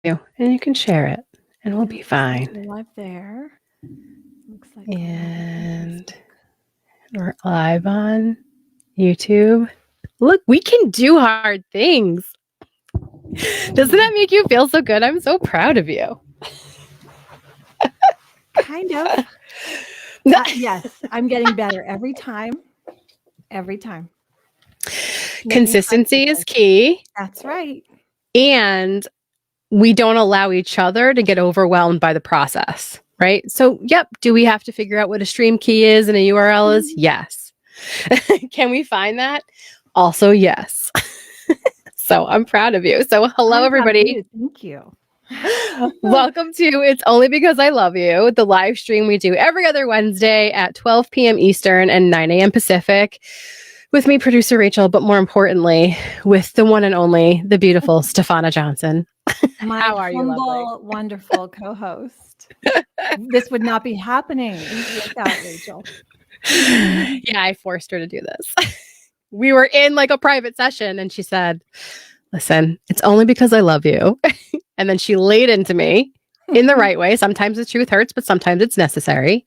and you can share it, and we'll be fine. We're live there. Looks like And we're live on YouTube. Look, we can do hard things. Doesn't that make you feel so good? I'm so proud of you. kind of. Yes, I'm getting better every time. Every time. Consistency is key. That's right. And we don't allow each other to get overwhelmed by the process, right? So, yep, do we have to figure out what a stream key is and a URL is? Yes. Can we find that? Also, yes. So I'm proud of you. So hello, everybody. Thank you. Welcome to It's Only Because I Love You, the live stream we do every other Wednesday at 12 p.m. Eastern and 9 a.m. Pacific with me, producer Rachel, but more importantly, with the one and only, the beautiful Stephana Johnson. How are you, lovely? Wonderful co-host. This would not be happening without Rachel. Yeah, I forced her to do this. We were in like a private session and she said, listen, it's only because I love you. And then she laid into me in the right way. Sometimes the truth hurts, but sometimes it's necessary.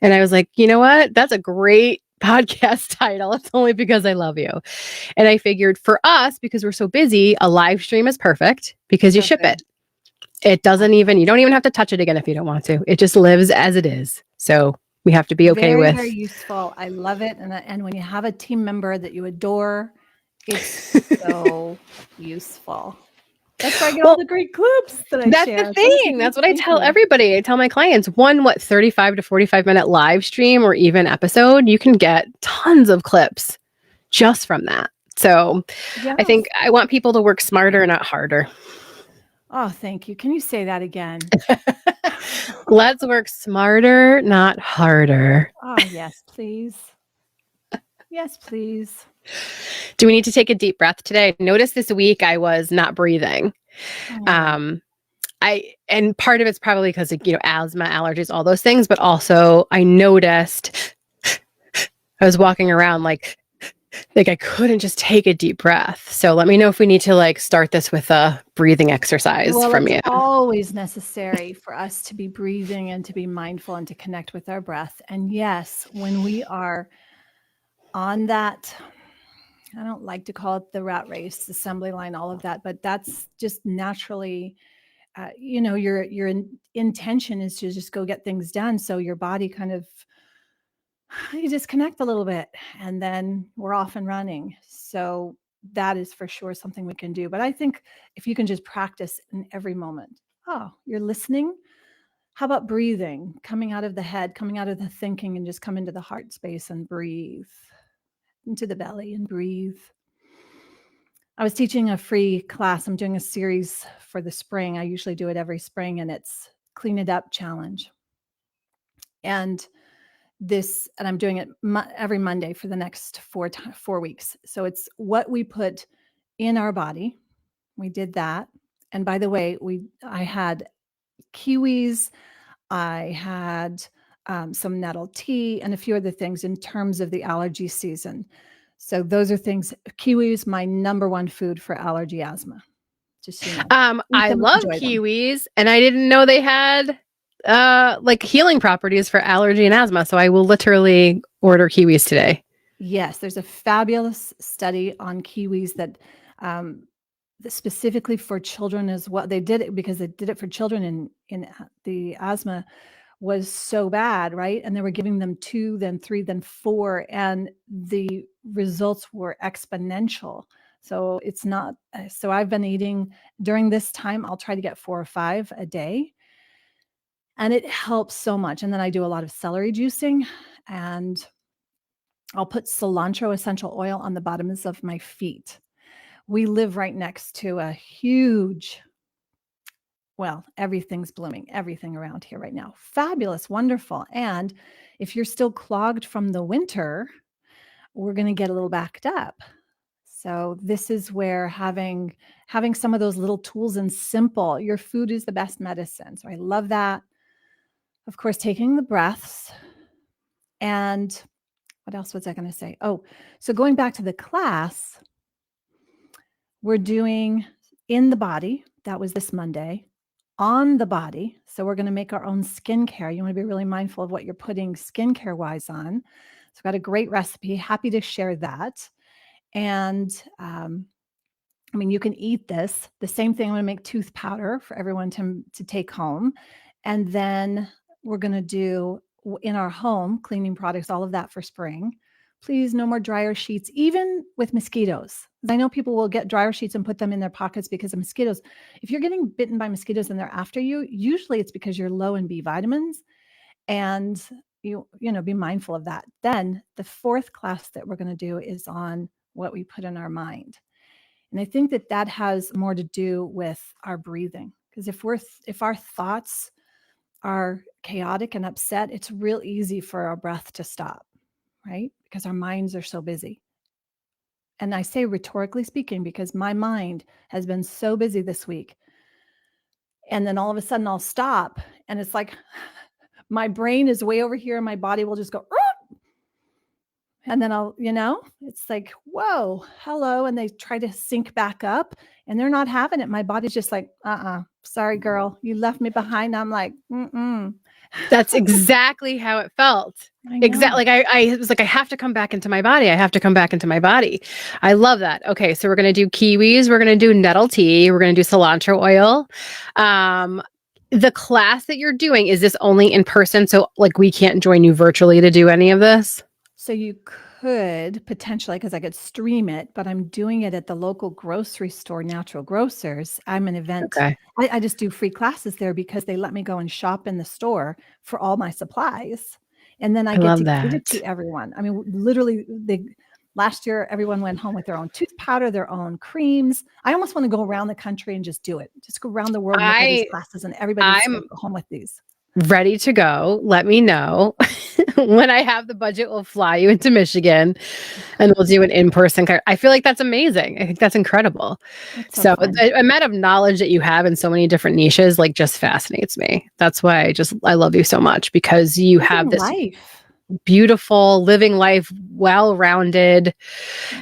And I was like, you know what? That's a great podcast title. It's only because I love you. And I figured for us, because we're so busy, a live stream is perfect because you ship it. It doesn't even, you don't even have to touch it again if you don't want to. It just lives as it is. So we have to be okay with. Very useful. I love it. And when you have a team member that you adore, it's so useful. That's why I get all the great clips that I share. That's the thing. That's what I tell everybody. I tell my clients, 35 to 45 minute live stream or even episode, you can get tons of clips just from that. So yes. I think I want people to work smarter, not harder. Oh, thank you. Can you say that again? Let's work smarter, not harder. Oh, yes, please. Yes, please. Do we need to take a deep breath today? Notice this week I was not breathing. And part of it's probably because of, asthma, allergies, all those things, but also I noticed I was walking around like I couldn't just take a deep breath. So let me know if we need to start this with a breathing exercise from you. It's always necessary for us to be breathing and to be mindful and to connect with our breath. And yes, when we are on that, I don't like to call it the rat race, assembly line, all of that, but that's just naturally, your intention is to just go get things done. So your body kind of, you disconnect a little bit and then we're off and running. So that is for sure something we can do. But I think if you can just practice in every moment, you're listening. How about breathing, coming out of the head, coming out of the thinking, and just come into the heart space and breathe into the belly and breathe. I was teaching a free class. I'm doing a series for the spring. I usually do it every spring, and it's Clean It Up Challenge. And I'm doing it every Monday for the next 4 weeks. So it's what we put in our body. We did that. And by the way, I had kiwis, I had some nettle tea and a few other things in terms of the allergy season. So those are things, kiwis, my number one food for allergy asthma. Just so you know. I love kiwis and I didn't know they had healing properties for allergy and asthma. So I will literally order kiwis today. Yes, there's a fabulous study on kiwis that specifically for children as well. They did it because they did it for children in the asthma was so bad, right? And they were giving them 2, then 3, then 4, and the results were exponential. So it's not, so I've been eating during this time, I'll try to get 4 or 5 a day. And it helps so much. And then I do a lot of celery juicing, and I'll put cilantro essential oil on the bottoms of my feet. We live right next to a huge, everything's blooming, everything around here right now. Fabulous, wonderful. And if you're still clogged from the winter, we're going to get a little backed up. So this is where having some of those little tools and simple, your food is the best medicine. So I love that. Of course, taking the breaths. And what else was I going to say? So going back to the class, we're doing in the body, that was this Monday, on the body. So we're going to make our own skincare. You want to be really mindful of what you're putting skincare wise on. So I've got a great recipe. Happy to share that. And I mean, you can eat this. The same thing, I'm going to make tooth powder for everyone to take home. And then we're going to do in our home cleaning products, all of that for spring. Please, no more dryer sheets, even with mosquitoes. I know people will get dryer sheets and put them in their pockets because of mosquitoes. If you're getting bitten by mosquitoes and they're after you, usually it's because you're low in B vitamins, and you know, be mindful of that. Then the fourth class that we're going to do is on what we put in our mind. And I think that that has more to do with our breathing, because if our thoughts are chaotic and upset, it's real easy for our breath to stop, right? Because our minds are so busy. And I say rhetorically speaking, because my mind has been so busy this week. And then all of a sudden I'll stop and it's like my brain is way over here and my body will just go, and then I'll, it's like, whoa, hello. And they try to sync back up and they're not having it. My body's just like, sorry, girl, you left me behind. I'm like, That's exactly how it felt. Exactly. Like I was like, I have to come back into my body. I have to come back into my body. I love that. Okay. So we're going to do kiwis. We're going to do nettle tea. We're going to do cilantro oil. The class that you're doing, is this only in person? So like we can't join you virtually to do any of this? So you could potentially, because I could stream it, but I'm doing it at the local grocery store, Natural Grocers. I'm an event. Okay. I just do free classes there because they let me go and shop in the store for all my supplies. And then I get to give it to everyone. I mean, literally, last year, everyone went home with their own tooth powder, their own creams. I almost want to go around the country and just do it. Just go around the world and look at these classes, and everybody's going to go home with these. Ready to go. Let me know. When I have the budget, we'll fly you into Michigan and we'll do an in-person. I feel like that's amazing. I think that's incredible. So the amount of knowledge that you have in so many different niches, like, just fascinates me. That's why I love you so much, because you have this beautiful living life, well-rounded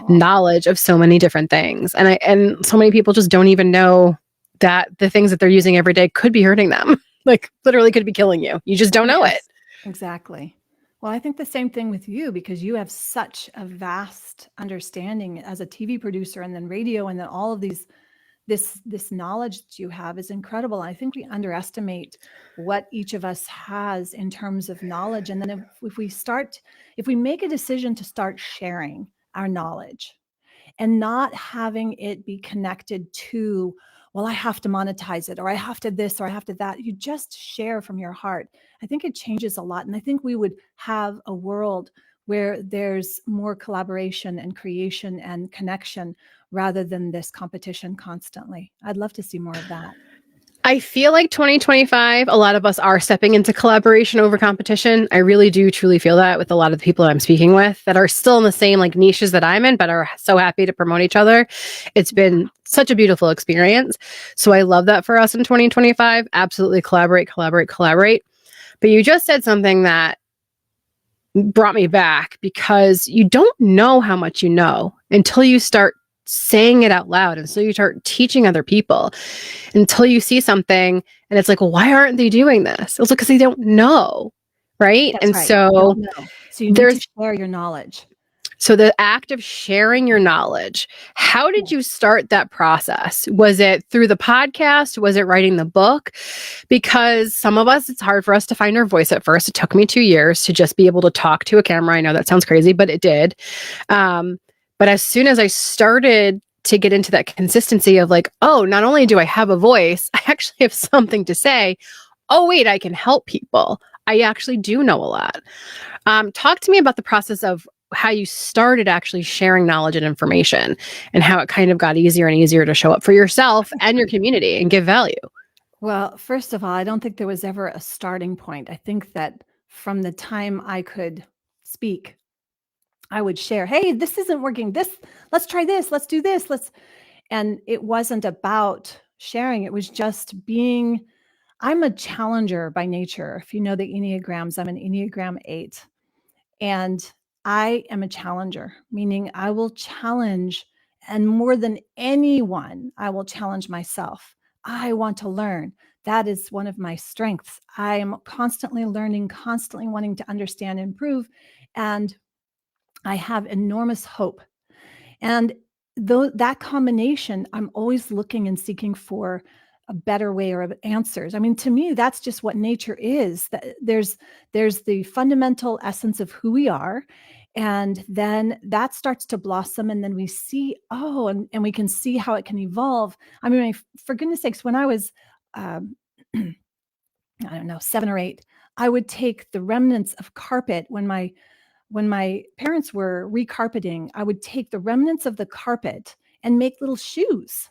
knowledge of so many different things. And so many people just don't even know that the things that they're using every day could be hurting them. Like, literally could be killing you. You just don't know it. Exactly. Well, I think the same thing with you, because you have such a vast understanding as a TV producer and then radio, and then all of this knowledge that you have is incredible. I think we underestimate what each of us has in terms of knowledge. And then if we make a decision to start sharing our knowledge and not having it be connected to, well, I have to monetize it, or I have to this, or I have to that. You just share from your heart. I think it changes a lot. And I think we would have a world where there's more collaboration and creation and connection rather than this competition constantly. I'd love to see more of that. I feel like 2025, a lot of us are stepping into collaboration over competition. I really do truly feel that with a lot of the people I'm speaking with that are still in the same like niches that I'm in, but are so happy to promote each other. It's been such a beautiful experience. So I love that for us in 2025. Absolutely collaborate. But you just said something that brought me back, because you don't know how much you know until you start saying it out loud, and so you start teaching other people, until you see something and it's like, well, why aren't they doing this? It's because they don't know, right? That's right. So you need to share your knowledge. So the act of sharing your knowledge, how did you start that process? Was it through the podcast? Was it writing the book? Because some of us, it's hard for us to find our voice at first. It took me 2 years to just be able to talk to a camera. I know that sounds crazy, but it did. But as soon as I started to get into that consistency of like, oh, not only do I have a voice, I actually have something to say. Oh, wait, I can help people. I actually do know a lot. Talk to me about the process of how you started actually sharing knowledge and information, and how it kind of got easier and easier to show up for yourself and your community and give value. Well, first of all, I don't think there was ever a starting point. I think that from the time I could speak, I would share, hey, this isn't working. Let's try this. Let's do this. And it wasn't about sharing. It was just I'm a challenger by nature. If you know the Enneagrams, I'm an Enneagram 8. And I am a challenger, meaning I will challenge, and more than anyone, I will challenge myself. I want to learn. That is one of my strengths. I am constantly learning, constantly wanting to understand and improve. And I have enormous hope. And though that combination, I'm always looking and seeking for a better way or answers. I mean, to me, that's just what nature is. There's the fundamental essence of who we are. And then that starts to blossom. And then we see, and we can see how it can evolve. I mean, for goodness sakes, when I was, um, I don't know, 7 or 8, I would take the remnants of carpet when my parents were recarpeting. I would take the remnants of the carpet and make little shoes.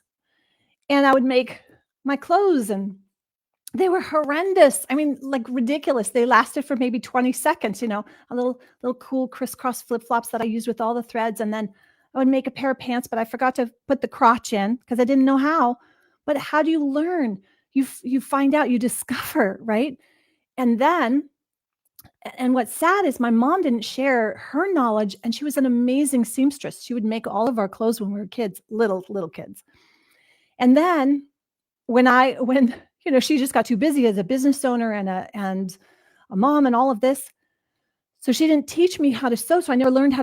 And I would make my clothes, and they were horrendous. I mean, like ridiculous. They lasted for maybe 20 seconds, a little cool crisscross flip-flops that I used with all the threads. And then I would make a pair of pants, but I forgot to put the crotch in because I didn't know how. But how do you learn? You find out, you discover, right? And what's sad is my mom didn't share her knowledge, and she was an amazing seamstress. She would make all of our clothes when we were kids, little kids. And then when she just got too busy as a business owner and a mom and all of this, so she didn't teach me how to sew. So I never learned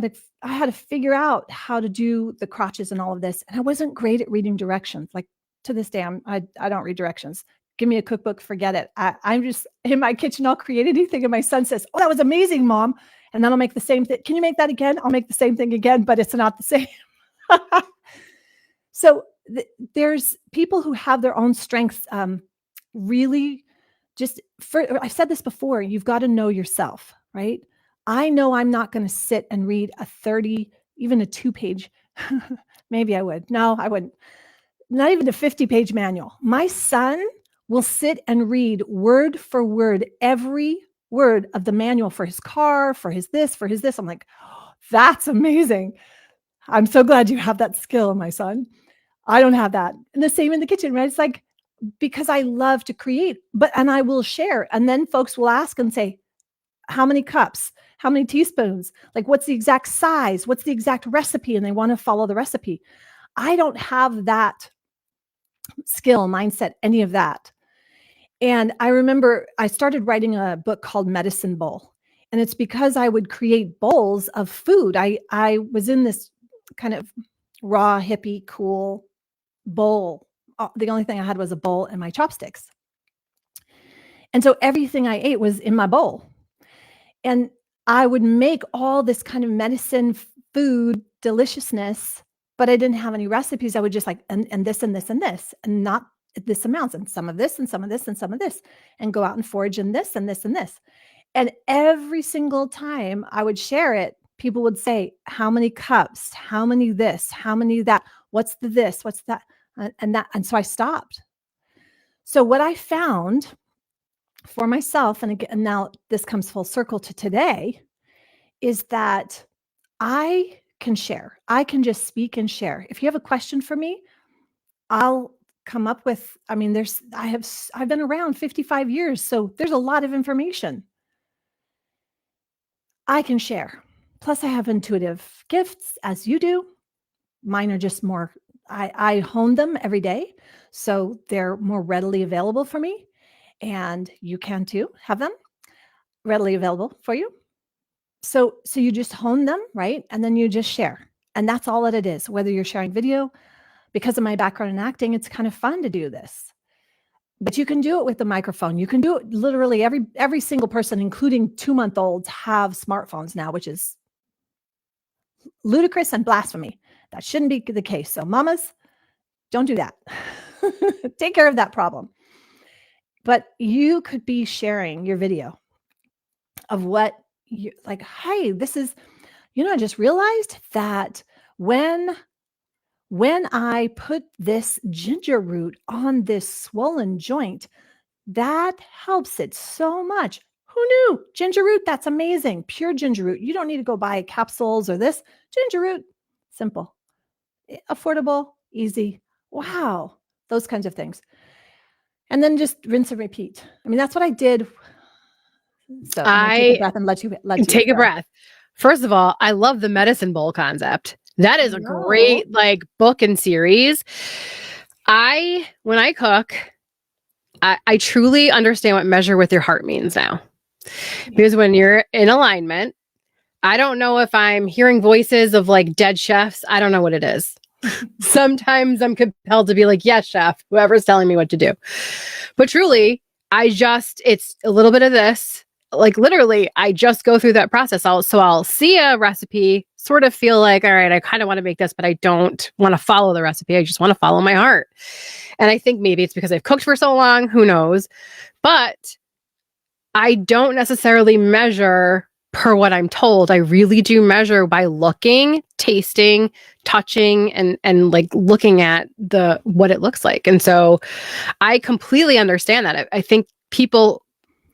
I had to figure out how to do the crotches and all of this. And I wasn't great at reading directions. Like to this day, I don't read directions. Give me a cookbook, forget it. I'm just in my kitchen, I'll create anything. And my son says, "Oh, that was amazing, Mom." And then I'll make the same thing. "Can you make that again?" I'll make the same thing again, but it's not the same. So there's people who have their own strengths. Really, I've said this before, you've got to know yourself, right? I know I'm not going to sit and read a 30, even a 2-page, maybe I would. No, I wouldn't. Not even a 50-page manual. My son will sit and read word for word every word of the manual for his car, for his this, for his this. I'm like, oh, that's amazing. I'm so glad you have that skill, my son. I don't have that. And the same in the kitchen, right? It's like, because I love to create, and I will share. And then folks will ask and say, how many cups? How many teaspoons? Like, what's the exact size? What's the exact recipe? And they want to follow the recipe. I don't have that skill, mindset, any of that. And I remember I started writing a book called Medicine Bowl. And it's because I would create bowls of food. I was in this kind of raw, hippie, cool bowl. The only thing I had was a bowl and my chopsticks. And so everything I ate was in my bowl. And I would make all this kind of medicine food deliciousness, but I didn't have any recipes. I would just like, and this and this and this, and not this amounts, and some of this and some of this and some of this, and go out and forage in this and this and this. And every single time I would share it, people would say, how many cups, how many this, how many that, what's the this, what's that, and that. And so I stopped. So what I found for myself, and again, now this comes full circle to today, is that I can share. I can just speak and share. If you have a question for me, I'll come up with, I mean, I've been around 55 years, so there's a lot of information I can share. Plus I have intuitive gifts, as you do. Mine are just more, I hone them every day, so they're more readily available for me. And you can too have them readily available for you. So you just hone them, right? And then you just share. And that's all that it is. Whether you're sharing video, because of my background in acting, it's kind of fun to do this. But you can do it with the microphone. You can do it literally every single person, including 2-month-olds, have smartphones now, which is ludicrous and blasphemy. That shouldn't be the case. So mamas, don't do that. Take care of that problem. But you could be sharing your video of what you like, hey, this is, I just realized that when I put this ginger root on this swollen joint, that helps it so much. Who knew? Ginger root, that's amazing. Pure ginger root. You don't need to go buy capsules or this. Ginger root, simple, affordable, easy. Wow. Those kinds of things. And then just rinse and repeat. I mean, that's what I did. So I'm gonna take a breath and let you take a breath. First of all, I love the medicine bowl concept. That is a great book and series. When I cook, I truly understand what measure with your heart means now. Because when you're in alignment, I don't know if I'm hearing voices of like dead chefs. I don't know what it is. Sometimes I'm compelled to be like, yes, chef, whoever's telling me what to do. But truly, it's a little bit of this. Like literally, I just go through that process. I'll see a recipe, sort of feel like, all right, I kind of want to make this, but I don't want to follow the recipe. I just want to follow my heart. And I think maybe it's because I've cooked for so long, who knows? But I don't necessarily measure per what I'm told. I really do measure by looking, tasting, touching, and like looking at what it looks like. And so I completely understand that. I think people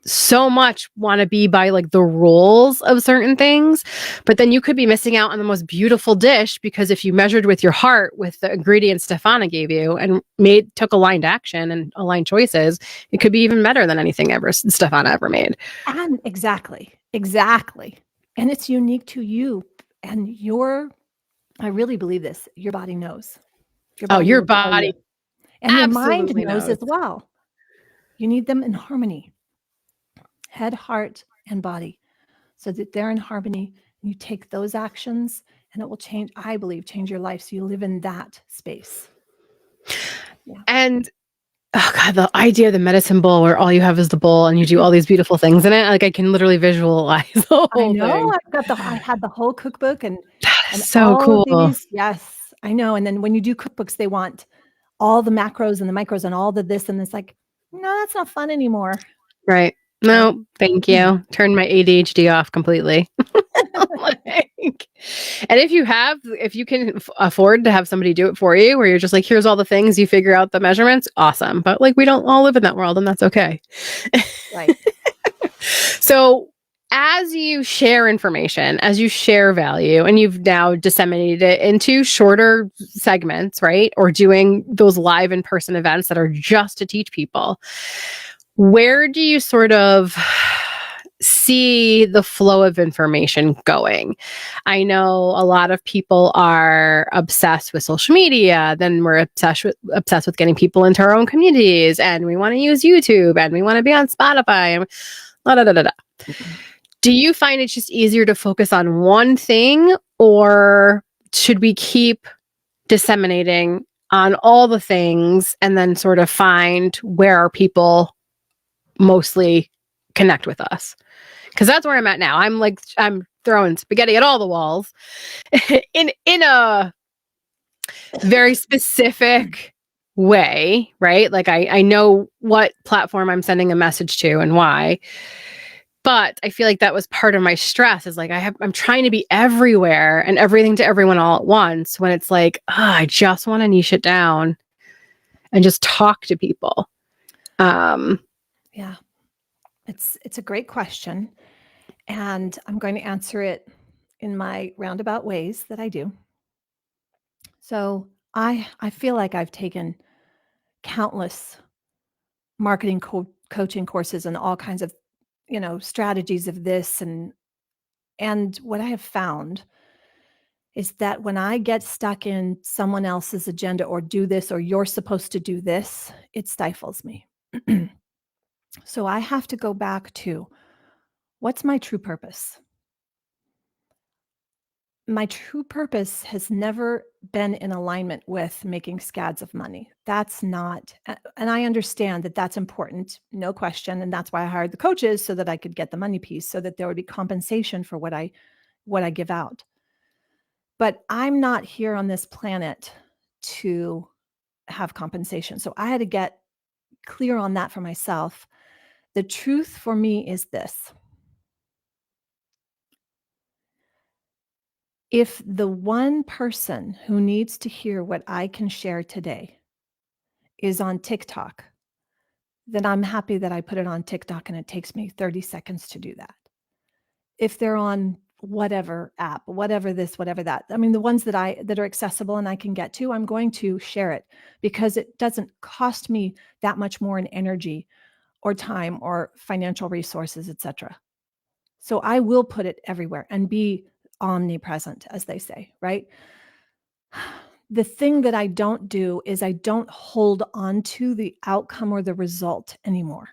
so much want to be by like the rules of certain things, but then you could be missing out on the most beautiful dish because if you measured with your heart with the ingredients Stephana gave you and took aligned action and aligned choices, it could be even better than anything ever Stephana ever made. And exactly. And it's unique to you and I really believe this, your body knows. Your Will tell you. body And your mind absolutely knows knows. as well. You need them in harmony. Head, heart, and body. So that they're in harmony. And you take those actions and it will change, I believe, change your life. So you live in that space. Yeah. And oh God, the idea of the medicine bowl where all you have is the bowl and you do all these beautiful things in it. Like I can literally visualize the whole thing. I had the whole cookbook and so all cool. Of these. Yes, I know. And then when you do cookbooks, they want all the macros and the micros and all the this and it's like, no, that's not fun anymore. Right. No, thank you. Turn my ADHD off completely. And if you can afford to have somebody do it for you, where you're just like, here's all the things, you figure out the measurements, awesome. But like, we don't all live in that world and that's okay. Right. So as you share information, as you share value, and you've now disseminated it into shorter segments, right? Or doing those live in-person events that are just to teach people, where do you sort of see the flow of information going? I know a lot of people are obsessed with social media, then we're obsessed with getting people into our own communities, and we want to use YouTube, and we want to be on Spotify, and da, da, da, da. Do you find it's just easier to focus on one thing, or should we keep disseminating on all the things and then sort of find where our people mostly connect with us? Because that's where I'm at now. I'm throwing spaghetti at all the walls in a very specific way, right? Like I know what platform I'm sending a message to and why. But I feel like that was part of my stress is like I'm trying to be everywhere and everything to everyone all at once when it's like, I just want to niche it down and just talk to people. Yeah. It's a great question. And I'm going to answer it in my roundabout ways that I do. So I feel like I've taken countless marketing coaching courses and all kinds of, strategies of this. And what I have found is that when I get stuck in someone else's agenda or do this, or you're supposed to do this, it stifles me. So I have to go back to what's my true purpose? My true purpose has never been in alignment with making scads of money. That's not, and I understand that that's important, no question. And that's why I hired the coaches so that I could get the money piece, so that there would be compensation for what I give out. But I'm not here on this planet to have compensation. So I had to get clear on that for myself. The truth for me is this. If the one person who needs to hear what I can share today is on TikTok, then I'm happy that I put it on TikTok and it takes me 30 seconds to do that. If they're on whatever app, whatever this, whatever that, I mean, the ones that are accessible and I can get to, I'm going to share it because it doesn't cost me that much more in energy or time or financial resources, etc. So I will put it everywhere and be omnipresent, as they say, right? the thing that I don't do is I don't hold on to the outcome or the result anymore.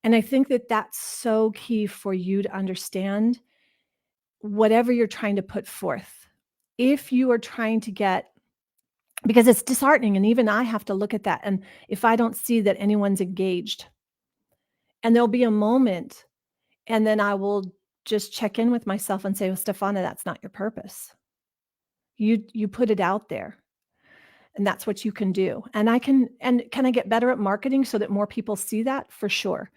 And I think that that's so key for you to understand whatever you're trying to put forth. If you are trying to get, because it's disheartening, and even I have to look at that. And if I don't see that anyone's engaged, and there'll be a moment, and then I will just check in with myself and say, well, Stephana, that's not your purpose. You put it out there, and that's what you can do. And can I get better at marketing so that more people see that? For sure.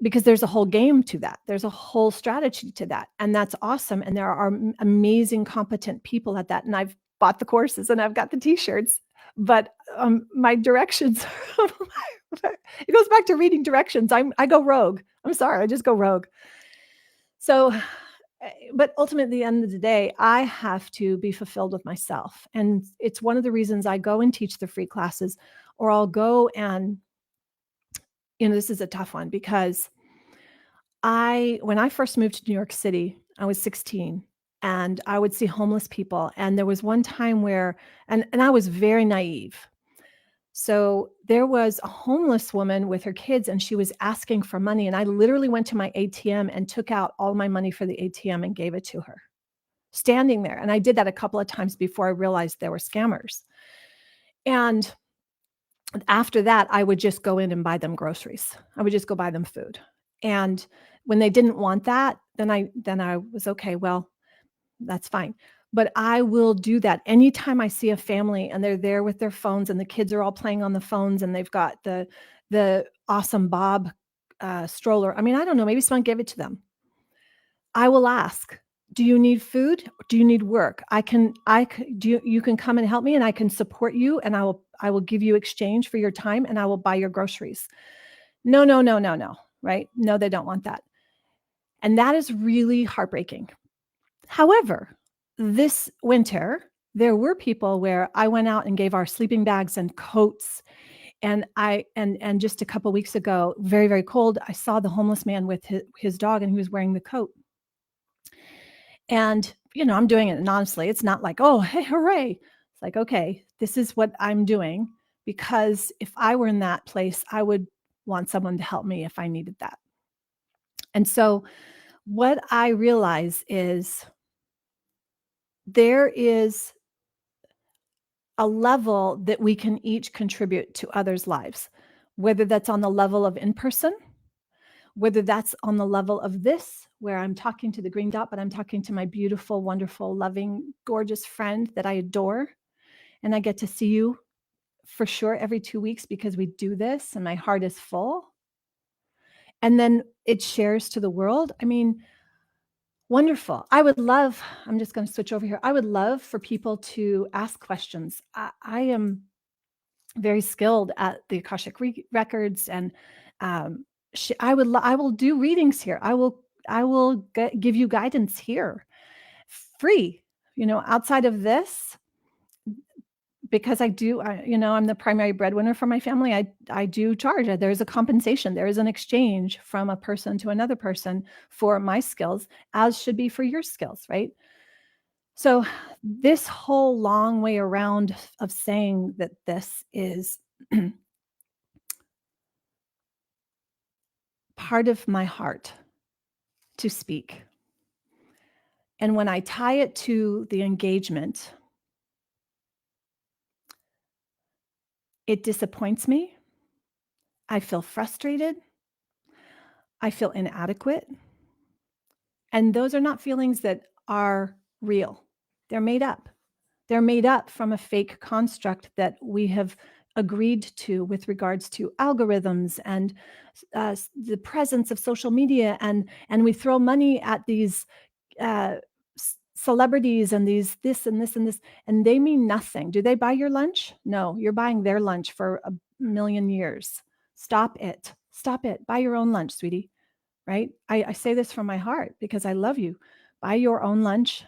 Because there's a whole game to that. There's a whole strategy to that. And that's awesome. And there are amazing, competent people at that. And I've bought the courses and I've got the t-shirts, but my directions, it goes back to reading directions. I go rogue. I'm sorry. I just go rogue. So, but ultimately, at the end of the day, I have to be fulfilled with myself. And it's one of the reasons I go and teach the free classes, or I'll go and, this is a tough one, because when I first moved to New York City, I was 16, and I would see homeless people. And there was one time where, and I was very naive. So there was a homeless woman with her kids, and she was asking for money. And I literally went to my ATM and took out all my money for the ATM and gave it to her, standing there. And I did that a couple of times before I realized there were scammers. And after that, I would just go in and buy them groceries. I would just go buy them food. And when they didn't want that, then I was okay, well, that's fine. But I will do that anytime I see a family and they're there with their phones and the kids are all playing on the phones and they've got the awesome Bob stroller. I mean, I don't know, maybe someone gave it to them. I will ask, do you need food? Do you need work? You can come and help me, and I can support you, and I will give you exchange for your time, and I will buy your groceries. No, right? No, they don't want that. And that is really heartbreaking. However, this winter, there were people where I went out and gave our sleeping bags and coats. And and just a couple of weeks ago, very, very cold, I saw the homeless man with his dog, and he was wearing the coat. And, I'm doing it anonymously. It's not like, oh, hey, hooray. It's like, okay, this is what I'm doing, because if I were in that place, I would want someone to help me if I needed that. And so what I realize is there is a level that we can each contribute to others' lives, whether that's on the level of in-person, whether that's on the level of this, where I'm talking to the green dot, but I'm talking to my beautiful, wonderful, loving, gorgeous friend that I adore. And I get to see you for sure every 2 weeks because we do this and my heart is full. And then it shares to the world. I mean, wonderful. I'm just going to switch over here. I would love for people to ask questions. I am very skilled at the Akashic records, and I will do readings here. I will give you guidance here, free. Outside of this, because I'm the primary breadwinner for my family. I do charge. There's a compensation. There is an exchange from a person to another person for my skills, as should be for your skills, right? So this whole long way around of saying that this is part of my heart to speak. And when I tie it to the engagement, it disappoints me. I feel frustrated. I feel inadequate. And those are not feelings that are real. They're made up. They're made up from a fake construct that we have agreed to with regards to algorithms and the presence of social media. And we throw money at these celebrities and this and this and this, and they mean nothing. Do they buy your lunch? No, you're buying their lunch for 1,000,000 years. Stop it. Buy your own lunch, sweetie. Right? I say this from my heart because I love you. Buy your own lunch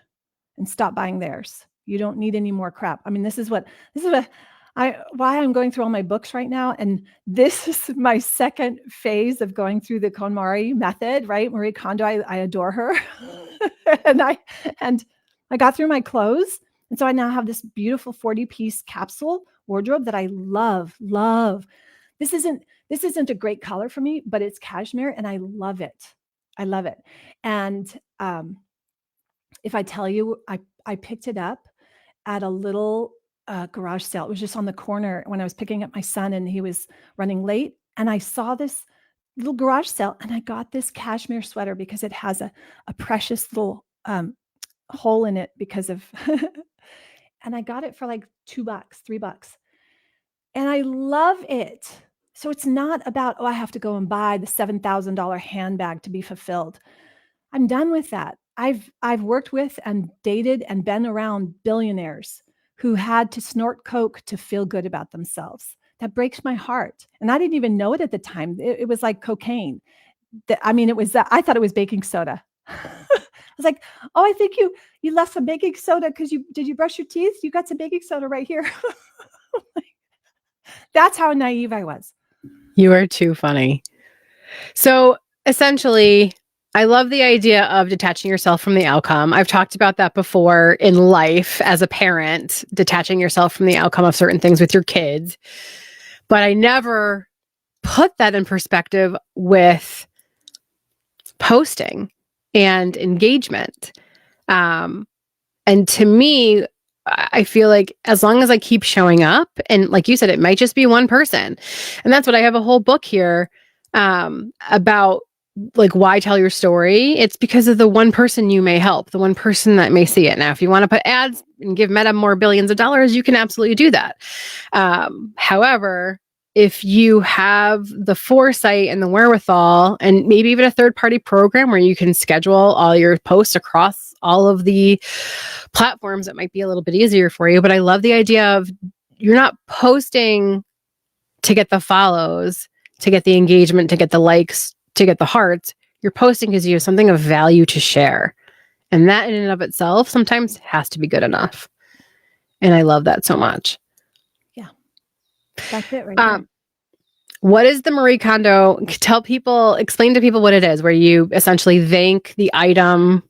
and stop buying theirs. You don't need any more crap. I mean, this is why I'm going through all my books right now. And this is my second phase of going through the KonMari method, right? Marie Kondo, I adore her. and I got through my clothes And so I now have this beautiful 40-piece capsule wardrobe that I love. This isn't a great color for me, but it's cashmere and I love it. I love it. And if I tell you, I picked it up at a little garage sale. It was just on the corner when I was picking up my son and he was running late. And I saw this little garage sale and I got this cashmere sweater because it has a precious little hole in it because of, and I got it for like $2, $3. And I love it. So it's not about, oh, I have to go and buy the $7,000 handbag to be fulfilled. I'm done with that. I've worked with and dated and been around billionaires who had to snort coke to feel good about themselves. That breaks my heart. And I didn't even know it at the time. It was like cocaine. It was, I thought it was baking soda. I was like, oh, I think you left some baking soda because did you brush your teeth? You got some baking soda right here. That's how naive I was. You are too funny. So essentially, I love the idea of detaching yourself from the outcome. I've talked about that before in life as a parent, detaching yourself from the outcome of certain things with your kids. But I never put that in perspective with posting and engagement. And to me, I feel like as long as I keep showing up, and like you said, it might just be one person. And that's what I have a whole book here about, like, why tell your story. It's because of the one person you may help, the one person that may see it. Now, if you want to put ads and give Meta more billions of dollars, you can absolutely do that. However, if you have the foresight and the wherewithal, and maybe even a third-party program where you can schedule all your posts across all of the platforms, it might be a little bit easier for you. But I love the idea of you're not posting to get the follows, to get the engagement, to get the likes, to get the hearts. You're posting because you have something of value to share. And that in and of itself sometimes has to be good enough. And I love that so much. Yeah. That's it right there. What is the Marie Kondo? Explain to people what it is, where you essentially thank the item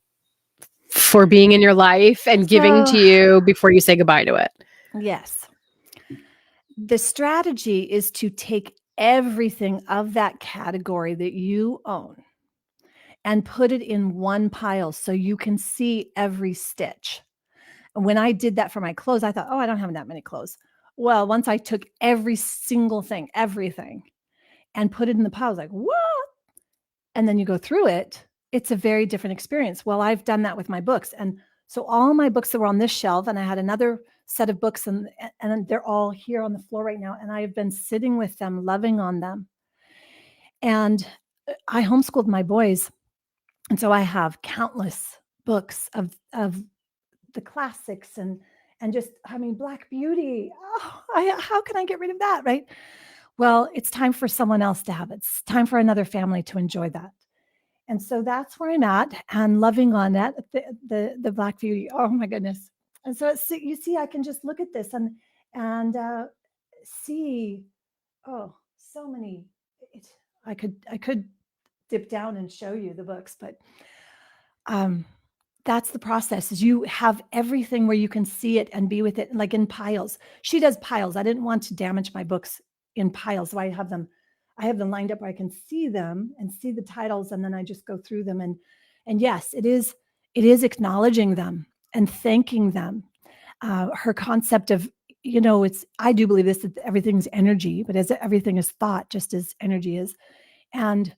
for being in your life and giving to you before you say goodbye to it. Yes. The strategy is to take everything of that category that you own and put it in one pile so you can see every stitch. And when I did that for my clothes, I thought, oh, I don't have that many clothes. Well, once I took every single thing, everything, and put it in the pile, I was like, what? And then you go through it, it's a very different experience. Well, I've done that with my books. And so all my books that were on this shelf, and I had another set of books, and they're all here on the floor right now. And I have been sitting with them, loving on them. And I homeschooled my boys. And so I have countless books of the classics and just, Black Beauty. Oh, how can I get rid of that? Right. Well, it's time for someone else to have it. It's time for another family to enjoy that. And so that's where I'm at, and loving on that, the Black Beauty. Oh my goodness. And so you see, I can just look at this and see, oh, so many. I could dip down and show you the books, but that's the process, is you have everything where you can see it and be with it, like in piles. She does piles. I didn't want to damage my books in piles, so I have them lined up where I can see them and see the titles, and then I just go through them. And yes, it is acknowledging them and thanking them. Her concept of, I do believe this, that everything's energy, but as everything is thought, just as energy is. And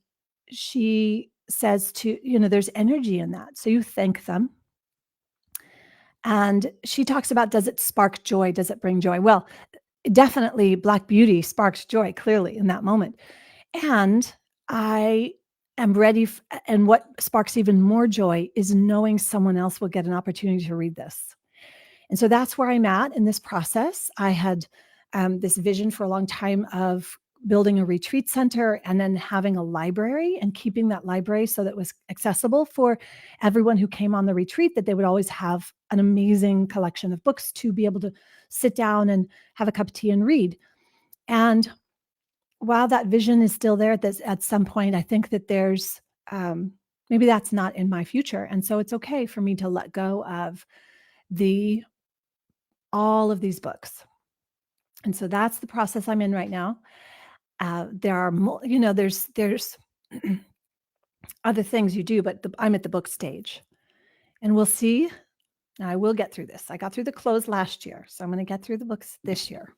she says there's energy in that. So you thank them. And she talks about, does it spark joy? Does it bring joy? Well, definitely Black Beauty sparked joy clearly in that moment. And I am ready. And what sparks even more joy is knowing someone else will get an opportunity to read this. And so that's where I'm at in this process. I had this vision for a long time of building a retreat center and then having a library and keeping that library so that it was accessible for everyone who came on the retreat, that they would always have an amazing collection of books to be able to sit down and have a cup of tea and read. And while that vision is still there, at some point, I think that there's maybe that's not in my future. And so it's okay for me to let go of the all of these books. And so that's the process I'm in right now. There are, there's other things you do, but I'm at the book stage, and we'll see. I will get through this. I got through the close last year, so I'm going to get through the books this year.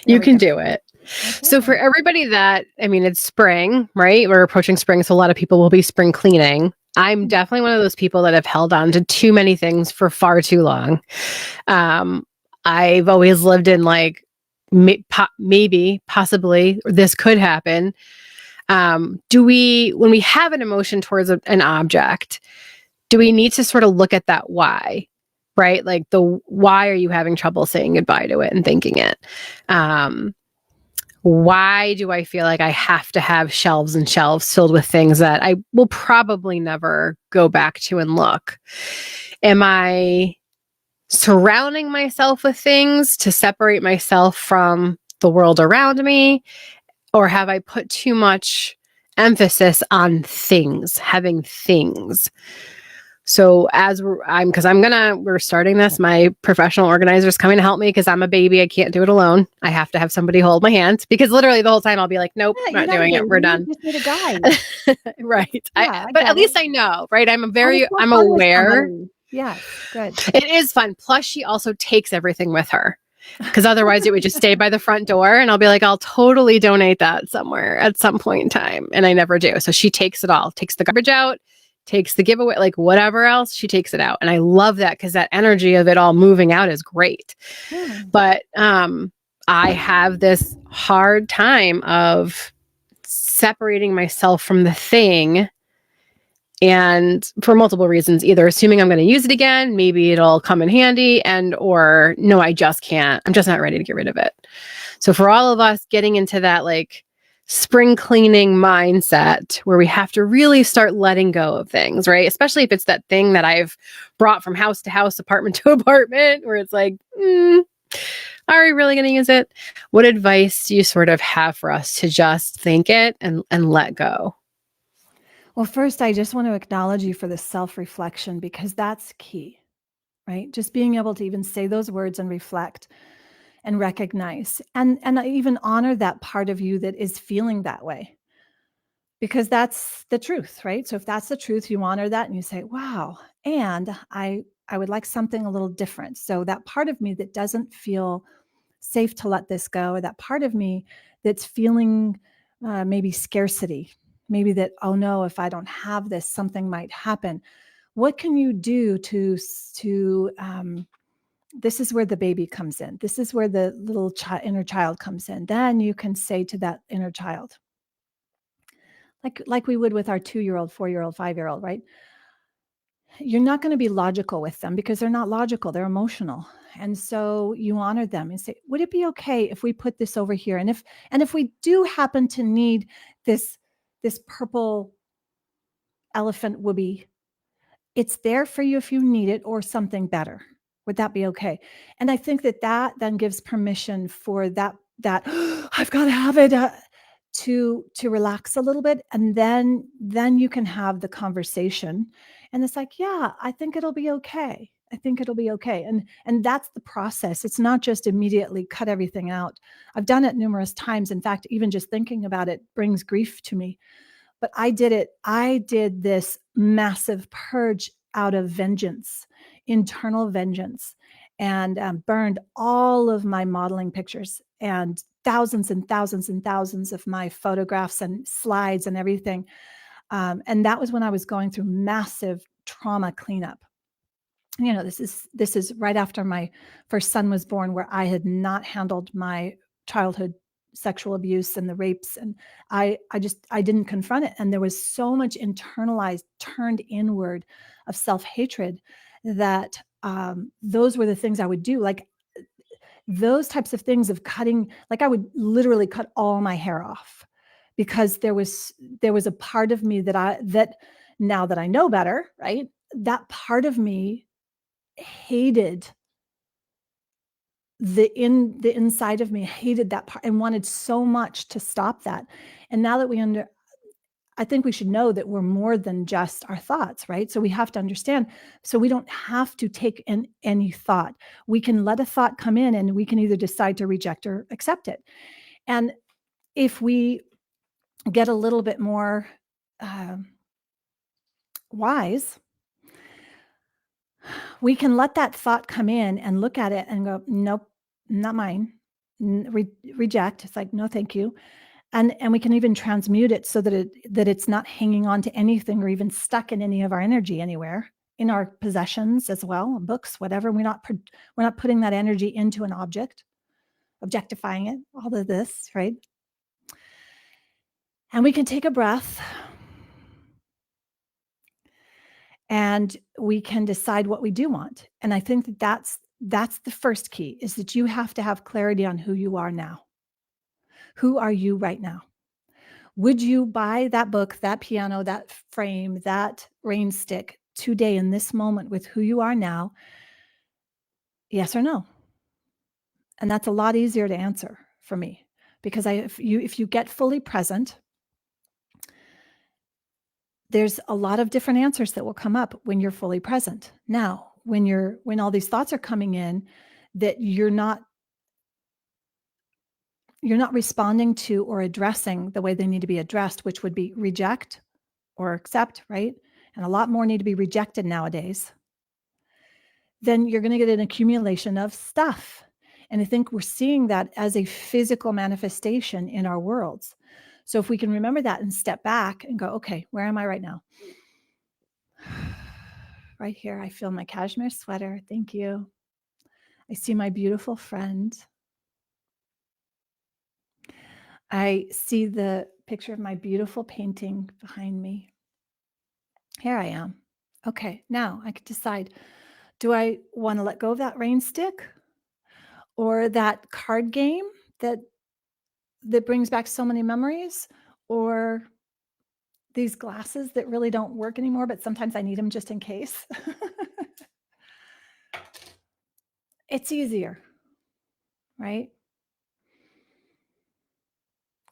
You can do it. So for everybody it's spring, right? We're approaching spring, so a lot of people will be spring cleaning. I'm definitely one of those people that have held on to too many things for far too long. I've always lived in like, maybe, possibly, this could happen. When we have an emotion towards an object, do we need to sort of look at that why? Right? Like why are you having trouble saying goodbye to it and thanking it? Why do I feel like I have to have shelves and shelves filled with things that I will probably never go back to and look? Am I surrounding myself with things to separate myself from the world around me? Or have I put too much emphasis on things, having things? So we're starting this. My professional organizer is coming to help me because I'm a baby. I can't do it alone. I have to have somebody hold my hand, because literally the whole time I'll be like, nope, Yeah, not doing it. We're done. You just need a guide. Right. Yeah, But at least I know, right? I'm fun with aware. somebody. Yeah, good. It is fun. Plus she also takes everything with her, because otherwise it would just stay by the front door, and I'll be like, I'll totally donate that somewhere at some point in time. And I never do. So she takes it all, takes the garbage out, takes the giveaway, like whatever else, she takes it out. And I love that, because that energy of it all moving out is great. But I have this hard time of separating myself from the thing, and for multiple reasons, either assuming I'm going to use it again, maybe it'll come in handy, or no, I just can't. I'm just not ready to get rid of it. So for all of us getting into that like spring cleaning mindset, where we have to really start letting go of things, right? Especially if it's that thing that I've brought from house to house, apartment to apartment, where it's like, are we really going to use it? What advice do you sort of have for us to just think it and let go? Well, first, I just want to acknowledge you for the self-reflection, because that's key, right? Just being able to even say those words and reflect and recognize, and even honor that part of you that is feeling that way, because that's the truth, right? So if that's the truth, you honor that and you say, wow, and I would like something a little different. So that part of me that doesn't feel safe to let this go, or that part of me that's feeling maybe scarcity, maybe that, oh no, if I don't have this, something might happen. What can you do to this is where the baby comes in. This is where the little inner child comes in. Then you can say to that inner child, like we would with our 2-year-old, 4-year-old, 5-year-old, right? You're not going to be logical with them, because they're not logical, they're emotional. And so you honor them and say, would it be okay if we put this over here? And if we do happen to need this purple elephant whoopee, it's there for you if you need it, or something better. Would that be okay? And I think that then gives permission for that I've got to have it to relax a little bit, and then you can have the conversation, and it's like, yeah, I think it'll be okay. I think it'll be okay. And that's the process. It's not just immediately cut everything out. I've done it numerous times. In fact, even just thinking about it brings grief to me. But I did it. I did this massive purge out of vengeance, internal vengeance, and burned all of my modeling pictures and thousands and thousands and thousands of my photographs and slides and everything. And that was when I was going through massive trauma cleanup. This is right after my first son was born, where I had not handled my childhood sexual abuse and the rapes, and I didn't confront it, and there was so much internalized, turned inward of self-hatred, that those were the things I would do, like those types of things of cutting. Like I would literally cut all my hair off, because there was a part of me that now that I know better, right, that part of me hated the inside of me, hated that part, and wanted so much to stop that. And now that I think we should know that we're more than just our thoughts, right? So we have to understand. So we don't have to take in any thought. We can let a thought come in and we can either decide to reject or accept it. And if we get a little bit more wise, we can let that thought come in and look at it and go, nope, not mine. Reject. It's like, no, thank you. And we can even transmute it so that it's not hanging on to anything or even stuck in any of our energy anywhere, in our possessions as well, books, whatever. We're not putting that energy into an object, objectifying it, all of this, right? And we can take a breath and we can decide what we do want. And I think that that's the first key, is that you have to have clarity on who you are now. Who are you right now? Would you buy that book, that piano, that frame, that rain stick today in this moment with who you are now? Yes or no? And that's a lot easier to answer for me, because if you get fully present, there's a lot of different answers that will come up when you're fully present. Now, when all these thoughts are coming in that you're not responding to or addressing the way they need to be addressed, which would be reject or accept, right? And a lot more need to be rejected nowadays. Then you're going to get an accumulation of stuff. And I think we're seeing that as a physical manifestation in our worlds. So if we can remember that and step back and go, okay, where am I right now? Right here, I feel my cashmere sweater. Thank you. I see my beautiful friend. I see the picture of my beautiful painting behind me. Here I am. Okay, now I can decide, do I want to let go of that rain stick or that card game that brings back so many memories, or these glasses that really don't work anymore, but sometimes I need them just in case? It's easier, right?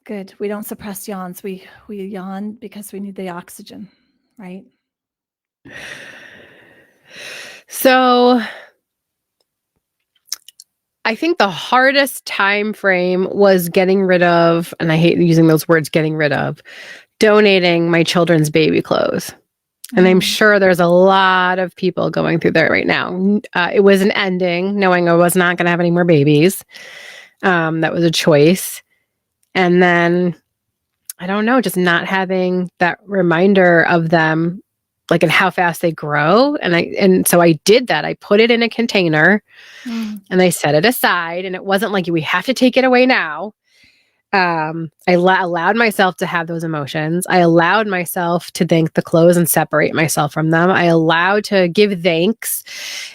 Good. We don't suppress yawns. We yawn because we need the oxygen, right? So I think the hardest time frame was getting rid of, and I hate using those words, getting rid of, donating my children's baby clothes. And I'm sure there's a lot of people going through that right now. It was an ending, knowing I was not going to have any more babies. That was a choice. And then, I don't know, just not having that reminder of them, like, and how fast they grow. And so I did that. I put it in a container and I set it aside. And it wasn't like, we have to take it away now. I allowed myself to have those emotions. I allowed myself to thank the clothes and separate myself from them. I allowed to give thanks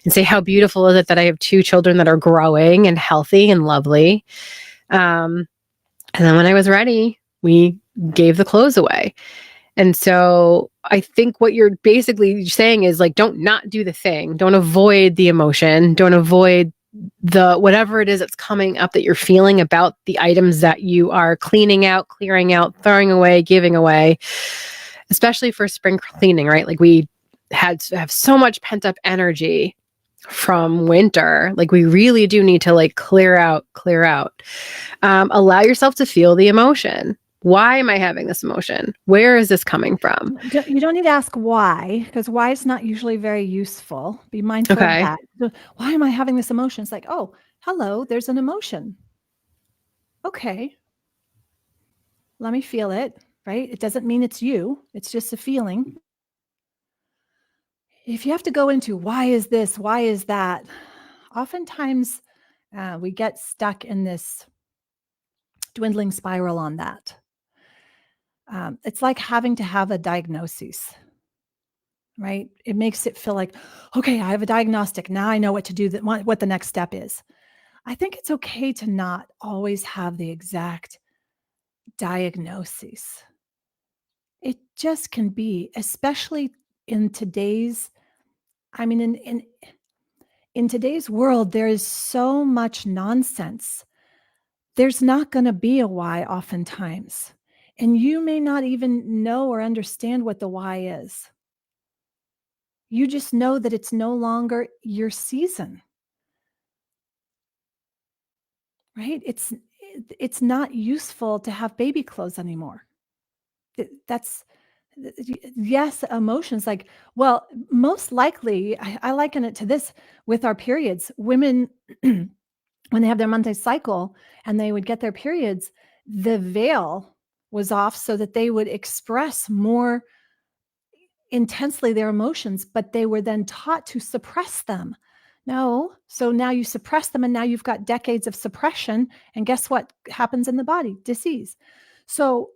and say, how beautiful is it that I have 2 children that are growing and healthy and lovely. And then when I was ready, we gave the clothes away. And so I think what you're basically saying is, like, don't not do the thing. Don't avoid the emotion. Don't avoid the whatever it is that's coming up that you're feeling about the items that you are cleaning out, clearing out, throwing away, giving away, especially for spring cleaning, right? Like, we have so much pent up energy from winter. Like, we really do need to, like, clear out. Allow yourself to feel the emotion. Why am I having this emotion? Where is this coming from? You don't need to ask why, because why is not usually very useful. Be mindful of that. So, why am I having this emotion? It's like, oh, hello, there's an emotion. Okay. Let me feel it, right? It doesn't mean it's you. It's just a feeling. If you have to go into why is this, why is that, oftentimes we get stuck in this dwindling spiral on that. It's like having to have a diagnosis, right? It makes it feel like, okay, I have a diagnostic. Now I know what to do, what the next step is. I think it's okay to not always have the exact diagnosis. It just can be, especially in today's, I mean, in today's world, there is so much nonsense. There's not going to be a why oftentimes. And you may not even know or understand what the why is. You just know that it's no longer your season, right? It's not useful to have baby clothes anymore. That's yes, emotions like, well, most likely, I liken it to this with our periods. Women, when they have their monthly cycle and they would get their periods, the veil was off so that they would express more intensely their emotions, but they were then taught to suppress them. No. So now you suppress them, and now you've got decades of suppression. And guess what happens in the body? Disease. So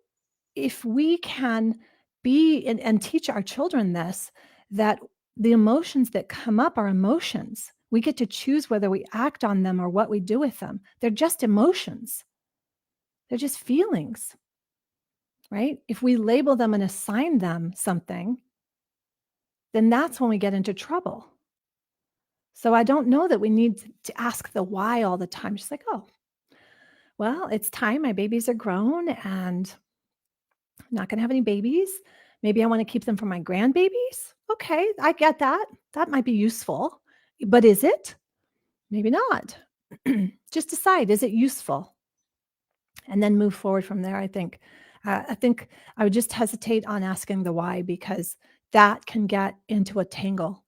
if we can be and teach our children this, that the emotions that come up are emotions. We get to choose whether we act on them or what we do with them. They're just emotions. They're just feelings, right? If we label them and assign them something, then that's when we get into trouble. So I don't know that we need to ask the why all the time. Just like, oh, well, it's time. My babies are grown and I'm not going to have any babies. Maybe I want to keep them for my grandbabies. Okay, I get that. That might be useful. But is it? Maybe not. Just decide, is it useful? And then move forward from there, I think. I think I would just hesitate on asking the why, because that can get into a tangle.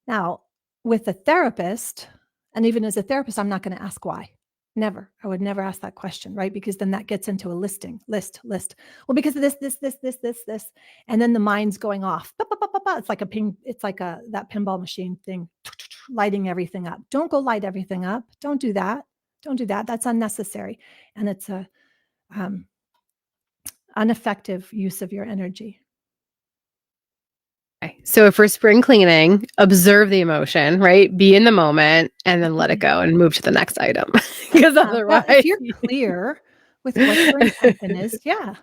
Now, with a therapist, and even as a therapist, I'm not going to ask why. Never. I would never ask that question, right? Because then that gets into a list. Well, because of this. And then the mind's going off. Ba, ba, ba, ba, ba. It's like a ping, it's like that pinball machine thing, lighting everything up. Don't go light everything up. Don't do that. Don't do that. That's unnecessary. And it's a ineffective use of your energy. Okay. So if we're spring cleaning, observe the emotion, right? Be in the moment and then let it go and move to the next item. Because otherwise, if you're clear with what your intention is, yeah.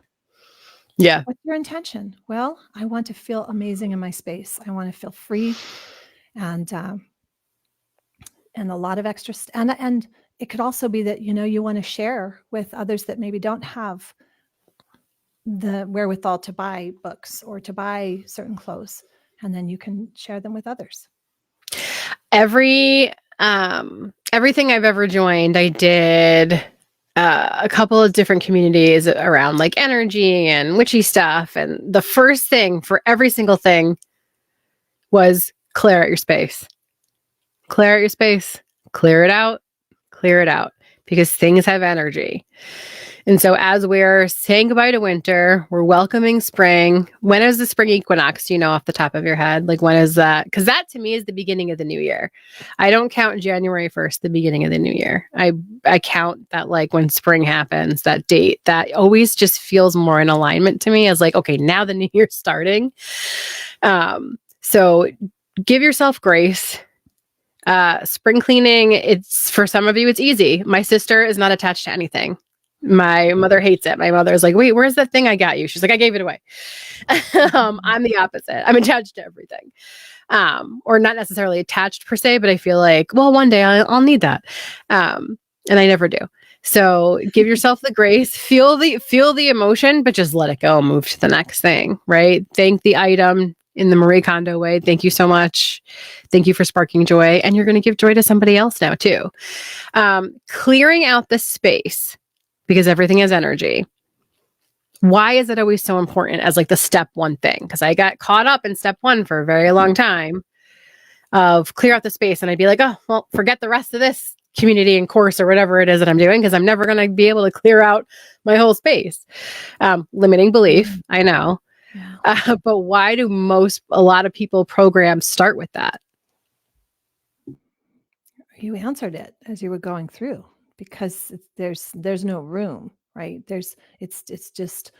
What's your intention? Well, I want to feel amazing in my space. I want to feel free and a lot of extra. And it could also be that, you want to share with others that maybe don't have the wherewithal to buy books or to buy certain clothes. And then you can share them with others. Everything I've ever joined, I did a couple of different communities around like energy and witchy stuff. And the first thing for every single thing was clear out your space. Clear out your space. Clear it out. Clear it out. Because things have energy. And so as we're saying goodbye to winter, we're welcoming spring. When is the spring equinox? Do you know off the top of your head? Like, when is that? Because that to me is the beginning of the new year. I don't count January 1st, the beginning of the new year. I count that like when spring happens, that date, that always just feels more in alignment to me as like, okay, now the new year's starting. So give yourself grace. Spring cleaning, it's for some of you, it's easy. My sister is not attached to anything. My mother hates it. My mother's like, wait, where's that thing I got you? She's like, I gave it away. I'm the opposite. I'm attached to everything. Or not necessarily attached per se, but I feel like, well, one day I'll need that. And I never do. So give yourself the grace, feel the emotion, but just let it go and move to the next thing, right? Thank the item in the Marie Kondo way. Thank you so much. Thank you for sparking joy. And you're going to give joy to somebody else now too. Clearing out the space, because everything is energy. Why is it always so important as like the step one thing? Because I got caught up in step one for a very long time of clear out the space. And I'd be like, oh, well, forget the rest of this community and course or whatever it is that I'm doing, because I'm never going to be able to clear out my whole space. Limiting belief, I know. Yeah. But why do a lot of people programs start with that? You answered it as you were going through, because there's no room, right? It's just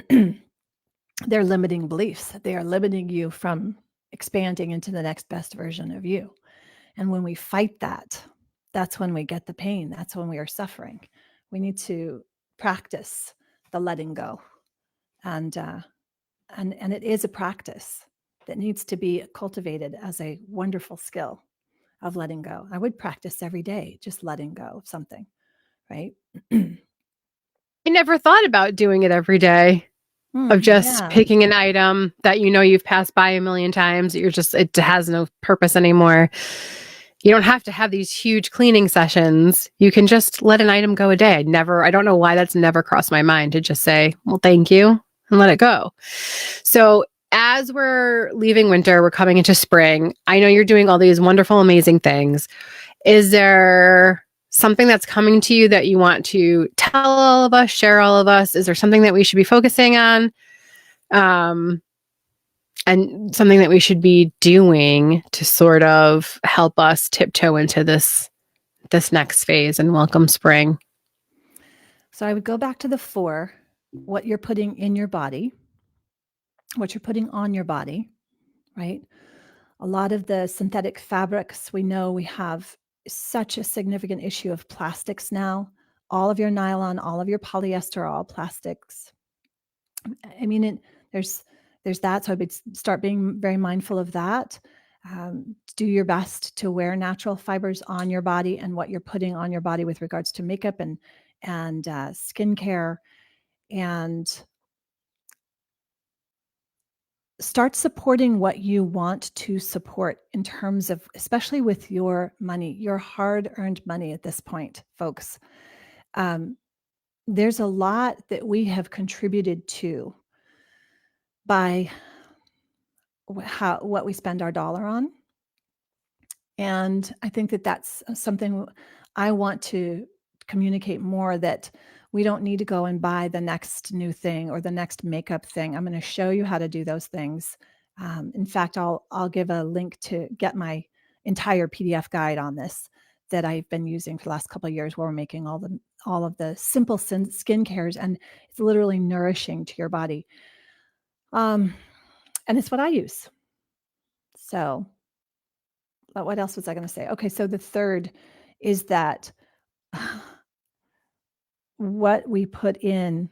they're limiting beliefs. They are limiting you from expanding into the next best version of you. And when we fight that, that's when we get the pain. That's when we are suffering. We need to practice the letting go. And it is a practice that needs to be cultivated as a wonderful skill of letting go. I would practice every day, just letting go of something, right? I never thought about doing it every day, of just Yeah. picking an item that you've passed by a million times. It has no purpose anymore. You don't have to have these huge cleaning sessions. You can just let an item go a day. I don't know why that's never crossed my mind to just say, well, thank you, and let it go. So as we're leaving winter, we're coming into spring. I know you're doing all these wonderful, amazing things. Is there something that's coming to you that you want to tell all of us, share all of us? Is there something that we should be focusing on? And something that we should be doing to sort of help us tiptoe into this next phase and welcome spring? So I would go back to the 4, what you're putting in your body, what you're putting on your body, right? A lot of the synthetic fabrics, we know we have such a significant issue of plastics now. All of your nylon, all of your polyester are all plastics. I mean, there's that. So I would start being very mindful of that. Do your best to wear natural fibers on your body and what you're putting on your body with regards to makeup and skincare, and start supporting what you want to support in terms of, especially with your money, your hard-earned money at this point, folks. There's a lot that we have contributed to by what we spend our dollar on. And I think that that's something I want to communicate more, that we don't need to go and buy the next new thing or the next makeup thing. I'm going to show you how to do those things. In fact, I'll give a link to get my entire PDF guide on this that I've been using for the last couple of years, where we're making all of the simple skin cares, and it's literally nourishing to your body. And it's what I use. So, but what else was I going to say? Okay, so the third is that what we put in.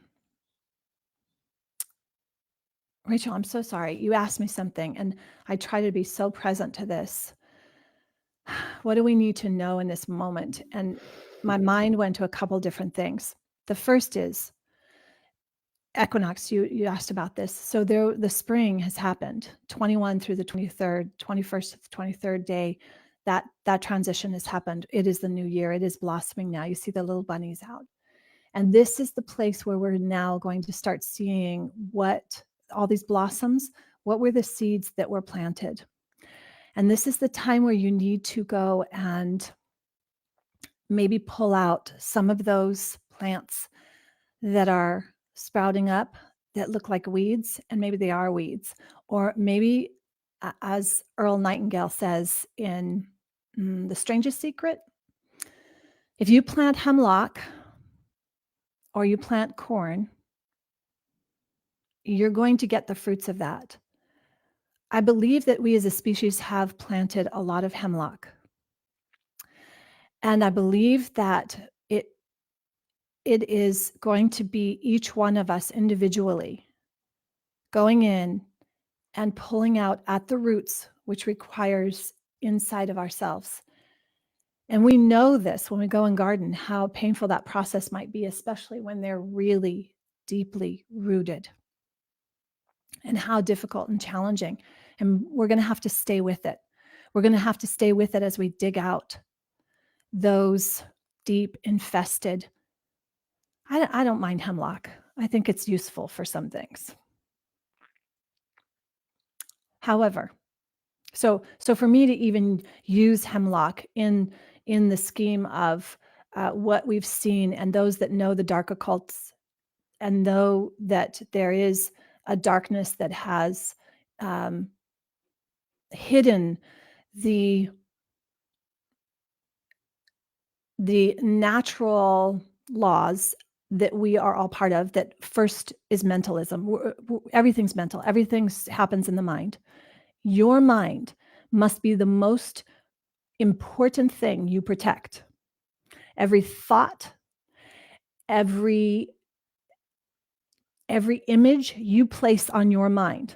Rachel, I'm so sorry. You asked me something, and I try to be so present to this. What do we need to know in this moment? And my mind went to a couple different things. The first is equinox. You asked about this. So the spring has happened, 21 through the 23rd, 21st to the 23rd day. That transition has happened. It is the new year. It is blossoming now. You see the little bunnies out. And this is the place where we're now going to start seeing what all these blossoms, what were the seeds that were planted. And this is the time where you need to go and maybe pull out some of those plants that are sprouting up that look like weeds, and maybe they are weeds. Or maybe, as Earl Nightingale says in The Strangest Secret, if you plant hemlock or you plant corn, you're going to get the fruits of that. I believe that we as a species have planted a lot of hemlock. And I believe that it is going to be each one of us individually going in and pulling out at the roots, which requires inside of ourselves. And we know this when we go and garden, how painful that process might be, especially when they're really deeply rooted, and how difficult and challenging. And we're going to have to stay with it. We're going to have to stay with it as we dig out those deep infested. I don't mind hemlock. I think it's useful for some things. However, so for me to even use hemlock in the scheme of what we've seen, and those that know the dark occults and know that there is a darkness that has hidden the natural laws that we are all part of. That first is mentalism. Everything's mental. Everything happens in the mind. Your mind must be the most important thing you protect. Every thought, every image you place on your mind,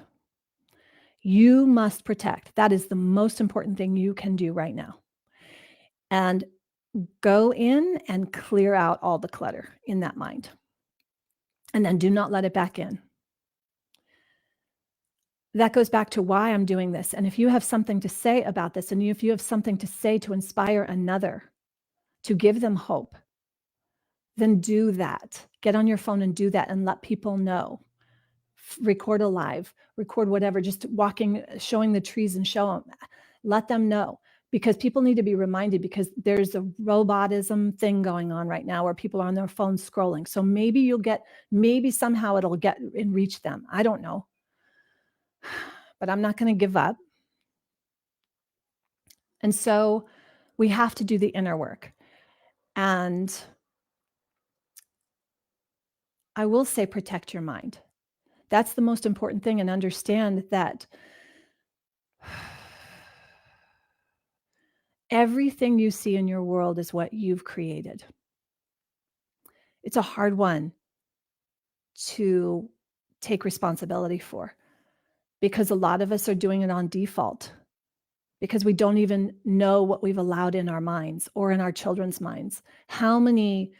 you must protect. That is the most important thing you can do right now. And go in and clear out all the clutter in that mind. and then do not let it back in. That goes back to why I'm doing this. And if you have something to say about this, and if you have something to say to inspire another, to give them hope, then do that. Get on your phone and do that and let people know. Record a live, record whatever, just walking, showing the trees and show them. Let them know, because people need to be reminded, because there's a robotism thing going on right now where people are on their phones scrolling. So maybe somehow it'll get and reach them. I don't know. But I'm not going to give up. And so we have to do the inner work. And I will say, protect your mind. That's the most important thing. And understand that everything you see in your world is what you've created. It's a hard one to take responsibility for, because a lot of us are doing it on default, because we don't even know what we've allowed in our minds or in our children's minds. How many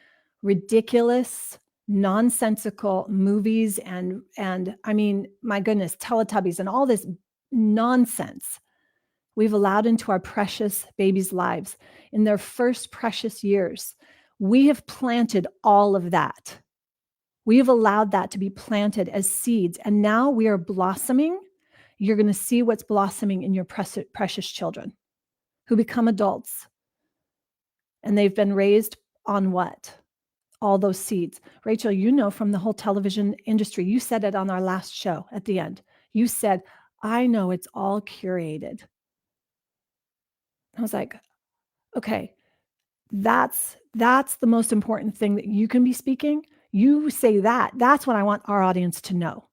ridiculous, nonsensical movies and I mean, my goodness, Teletubbies and all this nonsense we've allowed into our precious babies' lives in their first precious years. We have planted all of that. We have allowed that to be planted as seeds, and now we are blossoming. You're going to see what's blossoming in your precious children who become adults. And they've been raised on what? All those seeds. Rachel, you know, from the whole television industry, you said it on our last show at the end. You said, I know it's all curated. I was like, okay, that's the most important thing that you can be speaking. You say that. That's what I want our audience to know.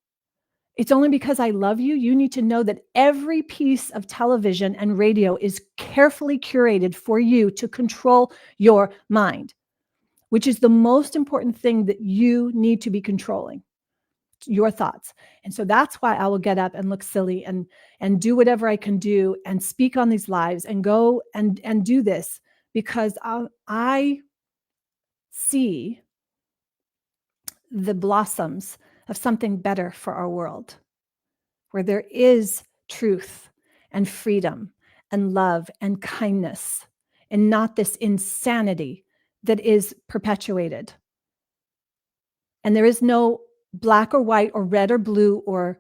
It's only because I love you. You need to know that every piece of television and radio is carefully curated for you to control your mind, which is the most important thing that you need to be controlling, your thoughts. And so that's why I will get up and look silly and do whatever I can do and speak on these lives and go and do this, because I see the blossoms of something better for our world, where there is truth and freedom and love and kindness, and not this insanity that is perpetuated. And there is no black or white or red or blue or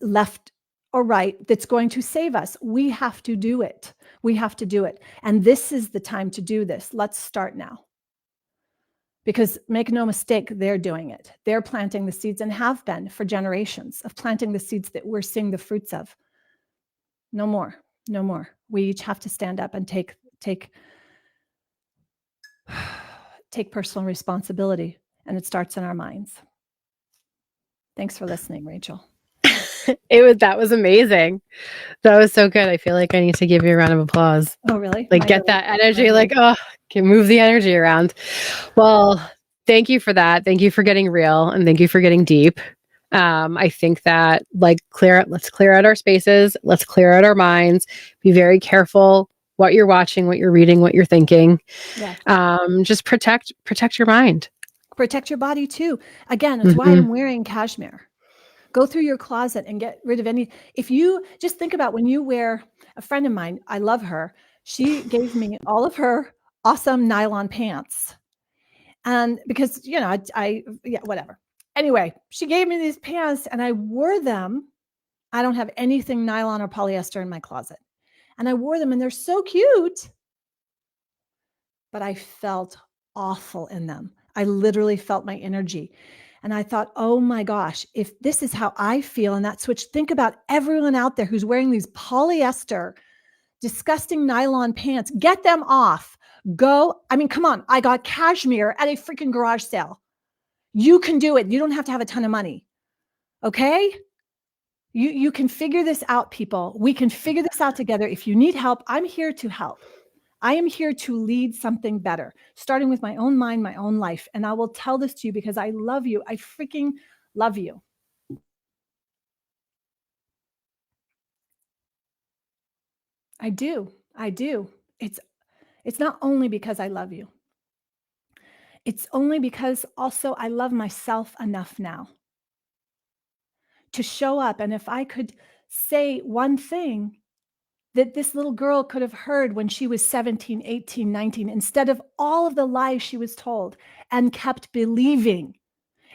left or right that's going to save us. We have to do it. We have to do it. And this is the time to do this. Let's start now. Because make no mistake, they're doing it. They're planting the seeds, and have been for generations, of planting the seeds that we're seeing the fruits of. No more, no more. We each have to stand up and take personal responsibility, and it starts in our minds. Thanks for listening, Rachel. That was amazing. That was so good. I feel like I need to give you a round of applause. Oh, really? Like, get that energy, like, oh, can move the energy around. Well, thank you for that. Thank you for getting real, and thank you for getting deep. I think that, like, let's clear out our spaces. Let's clear out our minds. Be very careful what you're watching, what you're reading, what you're thinking. Yeah. Just protect your mind. Protect your body too. Again, it's why I'm wearing cashmere. Go through your closet and get rid of any. If you just think about when you wear, a friend of mine, I love her. She gave me all of her awesome nylon pants. And because, you know, yeah, whatever. Anyway, she gave me these pants and I wore them. I don't have anything nylon or polyester in my closet. And I wore them and they're so cute. But I felt awful in them. I literally felt my energy. And I thought, oh my gosh, if this is how I feel in that switch, think about everyone out there who's wearing these polyester, disgusting nylon pants. Get them off. I mean, come on. I got cashmere at a freaking garage sale. You can do it. You don't have to have a ton of money. Okay? You can figure this out, people. We can figure this out together. If you need help, I'm here to help. I am here to lead something better, starting with my own mind, my own life. And I will tell this to you because I love you. I freaking love you. I do. I do. It's not only because I love you. It's only because also I love myself enough now to show up. And if I could say one thing that this little girl could have heard when she was 17, 18, 19, instead of all of the lies she was told and kept believing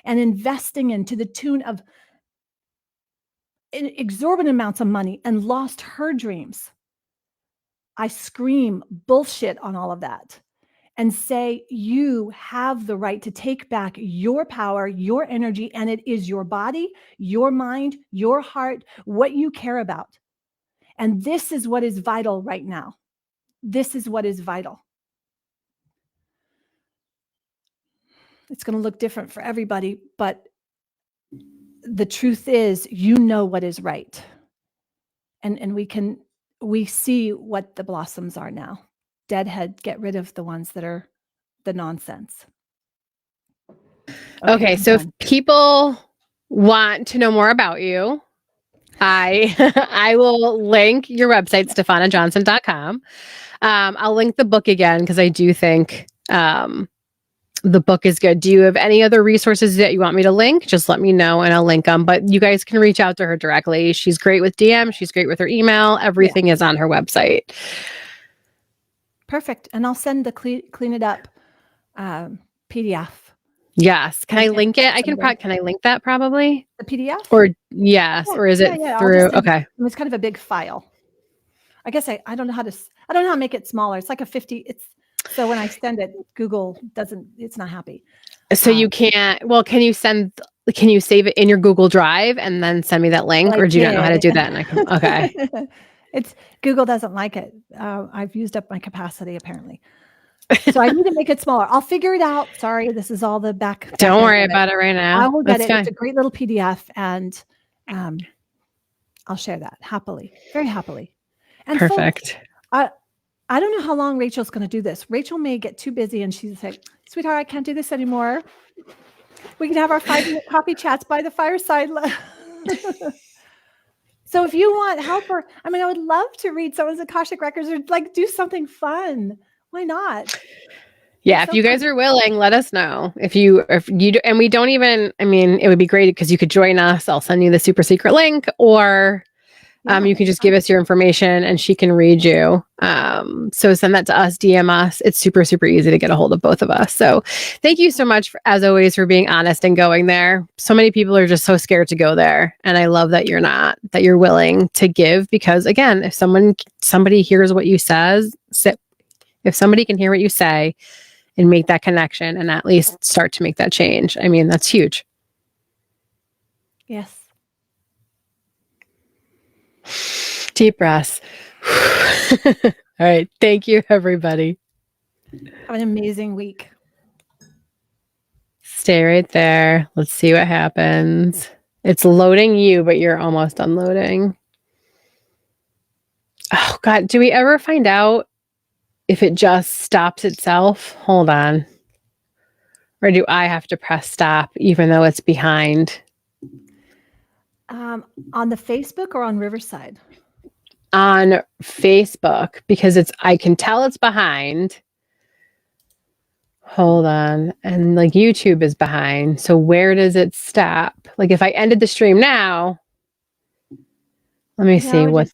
and investing in to the tune of exorbitant amounts of money and lost her dreams. I scream bullshit on all of that and say, you have the right to take back your power, your energy, and it is your body, your mind, your heart, what you care about. And this is what is vital right now. This is what is vital. It's going to look different for everybody, but the truth is, you know what is right. And we see what the blossoms are now. Deadhead, get rid of the ones that are the nonsense. Okay, so if people want to know more about you, I will link your website, stephanajohnson.com. I'll link the book again because I do think the book is good. Do you have any other resources that you want me to link? Just let me know and I'll link them. But you guys can reach out to her directly. She's great with DM. She's great with her email. Everything is on her website. Perfect. And I'll send the clean it up PDF. Yes. Can I link it? Can I link that probably? The PDF? Or yes. Or is it through? Okay. It's kind of a big file. I guess I don't know how to make it smaller. It's like a 50. So when I send it, Google it's not happy. So you can't, well, can you save it in your Google Drive and then send me that link? Or do you not know how to do that? And okay. Google doesn't like it. I've used up my capacity apparently. So I need to make it smaller. I'll figure it out. Sorry, this is all the back. Don't worry about it right now. I will get it. Fine. It's a great little PDF and I'll share that happily, very happily. And perfect. Folks, I don't know how long Rachel's going to do this. Rachel may get too busy and she's like, sweetheart, I can't do this anymore. We can have our 5-minute coffee chats by the fireside. So if you want help I would love to read someone's Akashic records or like do something fun. Why not? Yeah. If you guys are willing, let us know. If you, and we don't even, it would be great because you could join us. I'll send you the super secret link or you can just give us your information and she can read you. So send that to us, DM us. It's super, super easy to get a hold of both of us. So thank you so much, as always, for being honest and going there. So many people are just so scared to go there. And I love that you're not, that you're willing to give because again, if somebody hears what you if somebody can hear what you say and make that connection and at least start to make that change, that's huge. Yes. Deep breaths. All right. Thank you, everybody. Have an amazing week. Stay right there. Let's see what happens. It's loading you, but you're almost unloading. Oh, God. Do we ever find out if it just stops itself? Hold on. Or do I have to press stop even though it's behind? On the Facebook or on Riverside? On Facebook, because I can tell it's behind. Hold on. And like YouTube is behind. So where does it stop? Like if I ended the stream now, let me see what